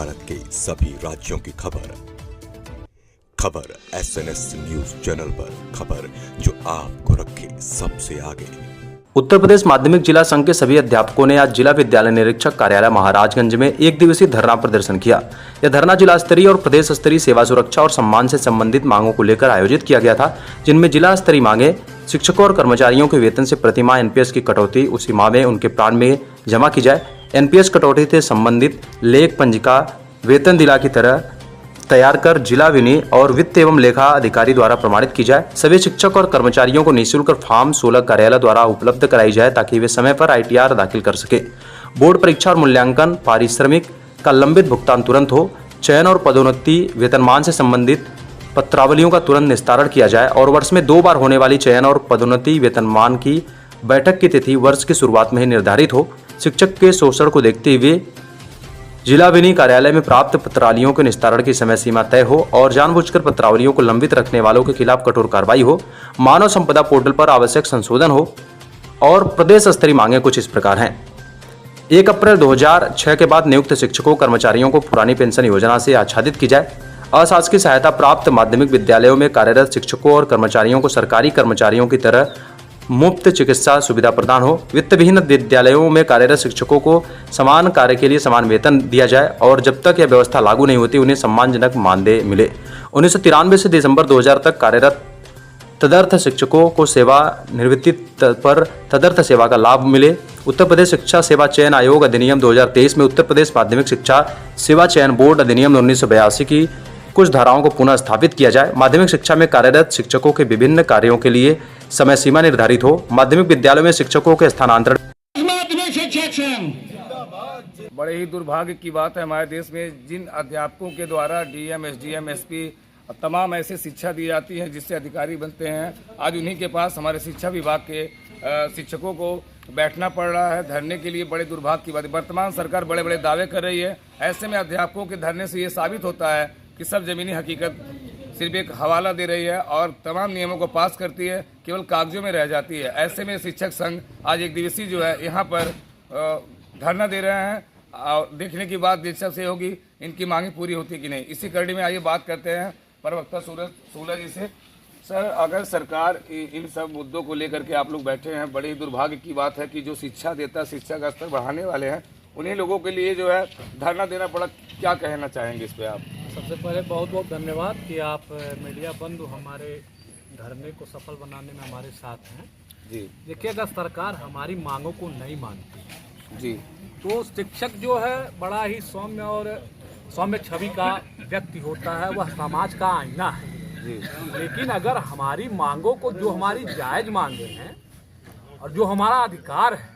भारत के सभी राज्यों की खबर SNS न्यूज चैनल पर, खबर जो आपको रखे सबसे आगे। उत्तर प्रदेश माध्यमिक जिला संघ के सभी अध्यापकों ने आज जिला विद्यालय निरीक्षक कार्यालय महाराजगंज में एक दिवसीय धरना प्रदर्शन किया। यह धरना जिला स्तरीय और प्रदेश स्तरीय सेवा सुरक्षा और सम्मान से संबंधित मांगों को लेकर आयोजित किया गया था, जिनमें जिला स्तरीय मांगे शिक्षकों और कर्मचारियों के वेतन से प्रतिमाह एनपीएस की कटौती उसी माह में उनके प्राण में जमा की जाए, एनपीएस कटौती से संबंधित लेख पंजिका वेतन दिला की तरह तैयार कर जिला विनी और वित्त एवं लेखा अधिकारी द्वारा प्रमाणित की जाए। सभी शिक्षक और कर्मचारियों को निःशुल्क फॉर्म 16 कार्यालय द्वारा उपलब्ध कराई जाए ताकि वे समय पर आईटीआर दाखिल कर सके। बोर्ड परीक्षा और मूल्यांकन पारिश्रमिक का लंबित भुगतान तुरंत हो। चयन और पदोन्नति वेतनमान से संबंधित पत्रावलियों का तुरंत निस्तारण किया जाए और वर्ष में 2 बार होने वाली चयन और पदोन्नति वेतनमान की बैठक की तिथि वर्ष की शुरुआत में ही निर्धारित हो। शिक्षक के शोषण को देखते हुए जिला विनी कार्यालय में प्राप्त पत्रावलियों के निस्तारण की समय सीमा तय हो और जानबूझकर पत्रावलियों को लंबित रखने वालों के खिलाफ कठोर कार्रवाई हो। मानव संपदा पोर्टल पर आवश्यक संशोधन हो। और प्रदेश स्तरीय मांगे कुछ इस प्रकार हैं। 1 अप्रैल 2006 के बाद नियुक्त शिक्षकों कर्मचारियों को पुरानी पेंशन योजना से आच्छादित की जाए। अशासकीय सहायता प्राप्त माध्यमिक विद्यालयों में कार्यरत शिक्षकों और कर्मचारियों को सरकारी कर्मचारियों की तरह मुफ्त चिकित्सा सुविधा प्रदान हो। वित्त विहीन विद्यालयों में कार्यरत शिक्षकों को समान कार्य के लिए समान वेतन दिया जाए और जब तक यह व्यवस्था लागू नहीं होती उन्हें सम्मानजनक मानदेय मिले। 1993 से दिसंबर 2000 तक कार्यरत तदर्थ शिक्षकों को सेवानिवृत्ति पर तदर्थ सेवा का लाभ मिले। उत्तर प्रदेश शिक्षा सेवा चयन आयोग अधिनियम 2023 में उत्तर प्रदेश माध्यमिक शिक्षा सेवा चयन बोर्ड अधिनियम 1982 की कुछ धाराओं को पुनः स्थापित किया जाए। माध्यमिक शिक्षा में कार्यरत शिक्षकों के विभिन्न कार्यों के लिए समय सीमा निर्धारित हो। माध्यमिक विद्यालयों में शिक्षकों के स्थानांतरण। बड़े ही दुर्भाग्य की बात है हमारे देश में जिन अध्यापकों के द्वारा डीएम, एसडीएम, एसपी तमाम ऐसे शिक्षा दी जाती है जिससे अधिकारी बनते हैं, आज उन्हीं के पास हमारे शिक्षा विभाग के शिक्षकों को बैठना पड़ रहा है धरने के लिए। बड़े दुर्भाग्य की बात है। वर्तमान सरकार बड़े बड़े दावे कर रही है, ऐसे में अध्यापकों के धरने से ये साबित होता है कि सब जमीनी हकीकत सिर्फ एक हवाला दे रही है और तमाम नियमों को पास करती है, केवल कागजों में रह जाती है। ऐसे में शिक्षक संघ आज एक दिवसीय जो है यहाँ पर धरना दे रहे हैं और देखने की बात दिलचस्प होगी इनकी मांगे पूरी होती कि नहीं। इसी कड़ी में आइए बात करते हैं प्रवक्ता सूरज जी से। सर, अगर सरकार इन सब मुद्दों को लेकर के आप लोग बैठे हैं, बड़ी दुर्भाग्य की बात है कि जो शिक्षा देता, शिक्षा का स्तर बढ़ाने वाले हैं, उन्हीं लोगों के लिए जो है धरना देना पड़ा। क्या कहना चाहेंगे इस पर आप? सबसे पहले बहुत बहुत धन्यवाद कि आप मीडिया बंधु हमारे धरने को सफल बनाने में हमारे साथ हैं जी। देखिए, अगर सरकार हमारी मांगों को नहीं मानती जी तो शिक्षक जो है बड़ा ही सौम्य छवि का व्यक्ति होता है, वह समाज का आईना है जी। लेकिन अगर हमारी मांगों को, जो हमारी जायज मांगे हैं और जो हमारा अधिकार है,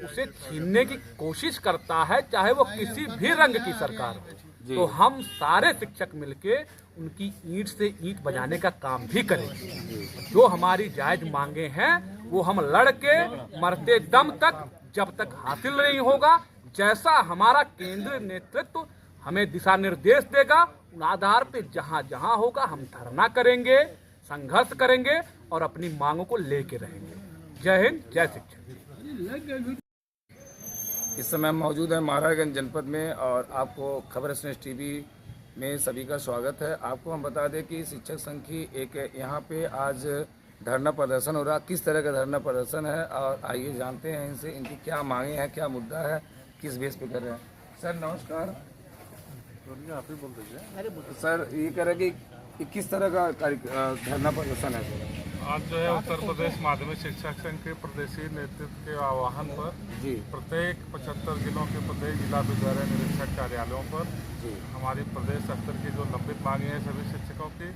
उसे छीनने की कोशिश करता है, चाहे वो किसी भी रंग की सरकार हो, तो हम सारे शिक्षक मिलके उनकी ईंट से ईंट बजाने का काम भी करेंगे। जो हमारी जायज मांगे हैं वो हम लड़के मरते दम तक, जब तक हासिल नहीं होगा, जैसा हमारा केंद्रीय नेतृत्व हमें दिशा निर्देश देगा, उन आधार पे जहां जहां होगा हम धरना करेंगे, संघर्ष करेंगे और अपनी मांगों को लेके रहेंगे। जय हिंद, जय शिक्षक। इस समय हम मौजूद हैं महाराजगंज जनपद में और आपको खबर SNS टीवी में सभी का स्वागत है। आपको हम बता दें कि शिक्षक संघ की एक यहाँ पे आज धरना प्रदर्शन हो रहा। किस तरह का धरना प्रदर्शन है और आइए जानते हैं इनसे, इनकी क्या मांगे हैं, क्या मुद्दा है, किस बेस पे कर रहे हैं। सर नमस्कार। आप ही बोल दीजिए। सर ये कह रहे कि किस तरह का धरना प्रदर्शन है सर? आज जो है उत्तर प्रदेश माध्यमिक शिक्षक संघ के प्रदेशीय नेतृत्व के आह्वान पर जी प्रत्येक 75 जिलों के प्रदेश जिला विद्यालय निरीक्षक कार्यालयों पर जी हमारी प्रदेश स्तर की जो लंबित मांगे हैं सभी शिक्षकों की,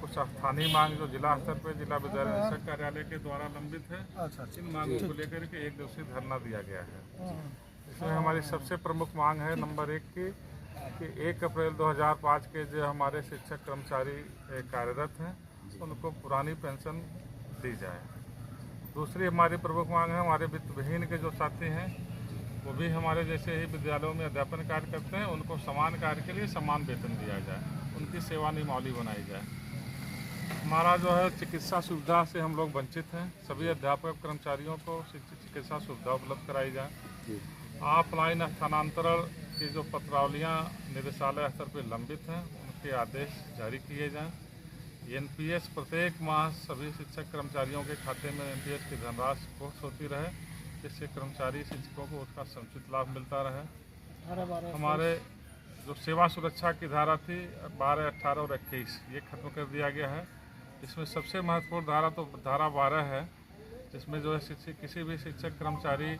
कुछ स्थानीय मांग जो जिला स्तर पर जिला विद्यालय निरीक्षक कार्यालय के द्वारा लंबित है, इन मांगों को लेकर के एक दिवसीय धरना दिया गया है। इसमें हमारी सबसे प्रमुख मांग है नंबर 1 की कि 1 अप्रैल 2005 के जो हमारे शिक्षक कर्मचारी कार्यरत हैं उनको पुरानी पेंशन दी जाए। दूसरी हमारी प्रमुख मांग है हमारे वित्त विहीन के जो साथी हैं वो भी हमारे जैसे ही विद्यालयों में अध्यापन कार्य करते हैं, उनको समान कार्य के लिए समान वेतन दिया जाए, उनकी सेवा नियमावली बनाई जाए। हमारा जो है चिकित्सा सुविधा से हम लोग वंचित हैं, सभी अध्यापक कर्मचारियों को चिकित्सा सुविधा उपलब्ध कराई जाए। ऑफलाइन स्थानांतरण की जो पत्रावलियाँ निदेशालय स्तर पर लंबित हैं उनके आदेश जारी किए जाएं। एनपीएस प्रत्येक माह सभी शिक्षक कर्मचारियों के खाते में एनपीएस की धनराशि पोस्ट होती रहे, जिससे कर्मचारी शिक्षकों को उसका समुचित लाभ मिलता रहे। हमारे जो सेवा सुरक्षा की धारा थी 12, 18 और 21 ये खत्म कर दिया गया है। इसमें सबसे महत्वपूर्ण धारा तो धारा 12 है, जिसमें जो है किसी भी शिक्षक कर्मचारी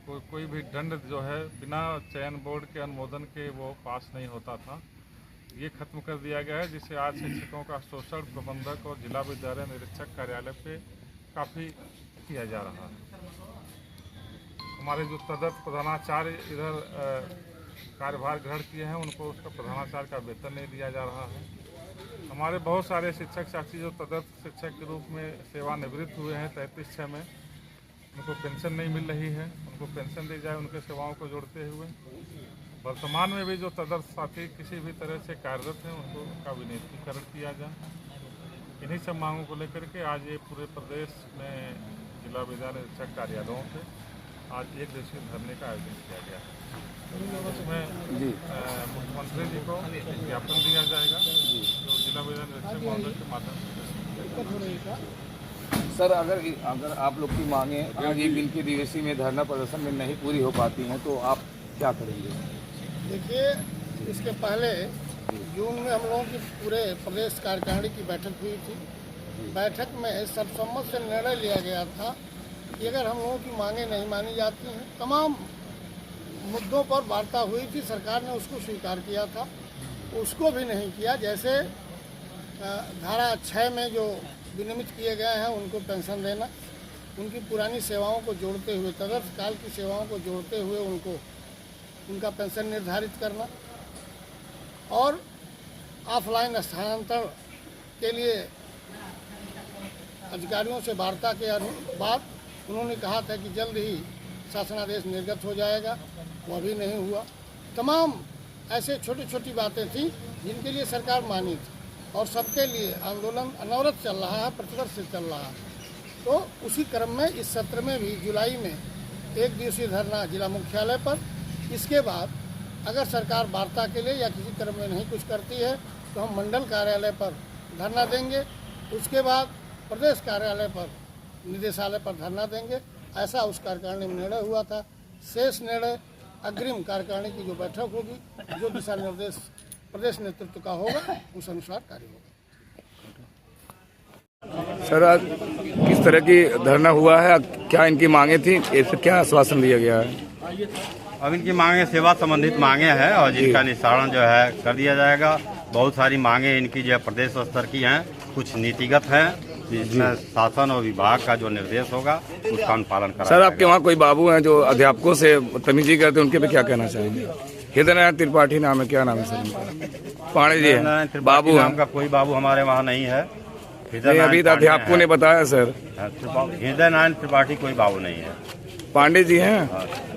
को कोई भी दंड जो है बिना चयन बोर्ड के अनुमोदन के वो पास नहीं होता था। ये खत्म कर दिया गया है, जिससे आज शिक्षकों का शोषण प्रबंधक और जिला विद्यालय निरीक्षक कार्यालय पे काफ़ी किया जा रहा है। हमारे जो तदर्थ प्रधानाचार्य इधर कार्यभार ग्रहण किए हैं उनको उसका प्रधानाचार्य का वेतन नहीं दिया जा रहा है। हमारे बहुत सारे शिक्षक साथी जो तदर्थ शिक्षक के रूप में सेवानिवृत्त हुए हैं 33/6 में, उनको पेंशन नहीं मिल रही है। उनको पेंशन दी जाए उनके सेवाओं को जोड़ते हुए। वर्तमान में भी जो तदर्थ साथी किसी भी तरह से कार्यरत हैं उनको उनका विनियमितीकरण किया जाए। इन्हीं सब मांगों को लेकर के आज ये पूरे प्रदेश में जिला विद्यालय निरीक्षक कार्यालयों से आज एक दिवसीय धरने का आयोजन किया गया है। इसमें मुख्यमंत्री जी को ज्ञापन दिया जाएगा जो जिला विद्यालय निरीक्षक महोदय के माध्यम से। सर, अगर आप लोग की मांगे आज एक दिन के दिवसीय में धरना प्रदर्शन में नहीं पूरी हो पाती हैं तो आप क्या करेंगे? देखिए, इसके पहले जून में हम लोगों की पूरे प्रदेश कार्यकारिणी की बैठक हुई थी। बैठक में सर्वसम्मत से निर्णय लिया गया था कि अगर हम लोगों की मांगे नहीं मानी जाती हैं, तमाम मुद्दों पर वार्ता हुई थी, सरकार ने उसको स्वीकार किया था, उसको भी नहीं किया। जैसे धारा 6 में जो विनियमित किए गए हैं उनको पेंशन देना, उनकी पुरानी सेवाओं को जोड़ते हुए तदर्थ काल की सेवाओं को जोड़ते हुए उनको उनका पेंशन निर्धारित करना और ऑफलाइन स्थानांतरण के लिए अधिकारियों से वार्ता के बाद उन्होंने कहा था कि जल्द ही शासनादेश निर्गत हो जाएगा, वो भी नहीं हुआ। तमाम ऐसे छोटी छोटी बातें थी जिनके लिए सरकार मानी थी और सबके लिए आंदोलन अनवरत चल रहा है, प्रतिवर्ष से चल रहा है। तो उसी क्रम में इस सत्र में भी जुलाई में एक दिवसीय धरना जिला मुख्यालय पर। इसके बाद अगर सरकार वार्ता के लिए या किसी क्रम में नहीं कुछ करती है तो हम मंडल कार्यालय पर धरना देंगे। उसके बाद प्रदेश कार्यालय पर निदेशालय पर धरना देंगे। ऐसा उस कार्यकारिणी में निर्णय हुआ था। शेष निर्णय अग्रिम कार्यकारिणी की जो बैठक होगी, जो दिशा निर्देश प्रदेश नेतृत्व का होगा, उस अनुसार कार्य होगा। सर, आज किस तरह की धरना हुआ है, क्या इनकी मांगे थी, इससे क्या आश्वासन दिया गया है? अब इनकी मांगे सेवा संबंधित मांगे हैं और जिनका निस्तारण जो है कर दिया जाएगा। बहुत सारी मांगे इनकी जो है प्रदेश स्तर की हैं, कुछ नीतिगत हैं जिसमें शासन और विभाग का जो निर्देश होगा उसका अनुपालन करा। सर, आपके वहाँ कोई बाबू हैं जो अध्यापकों से बदतमीजी करते हैं, उनके पे क्या कहना चाहेंगे? हृदय नारायण त्रिपाठी नाम है, क्या नाम है सर उनका? पांडे जी हैं, बाबू नाम का कोई बाबू हमारे वहाँ नहीं है। अभी अध्यापकों ने बताया सर। हृदय नारायण त्रिपाठी कोई बाबू नहीं है। पांडे जी हैं?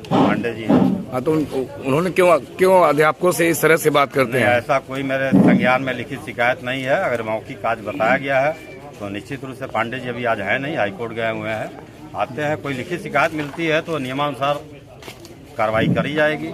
पांडे जी हैं। हाँ, तो उन्होंने क्यों अध्यापकों से इस तरह से बात करते हैं? ऐसा कोई मेरे संज्ञान में लिखित शिकायत नहीं है। अगर मौखिक आज बताया गया है तो निश्चित रूप से पांडे जी अभी आज है नहीं, हाईकोर्ट गए हुए हैं। आते हैं, कोई लिखित शिकायत मिलती है तो नियमानुसार कार्रवाई करी जाएगी।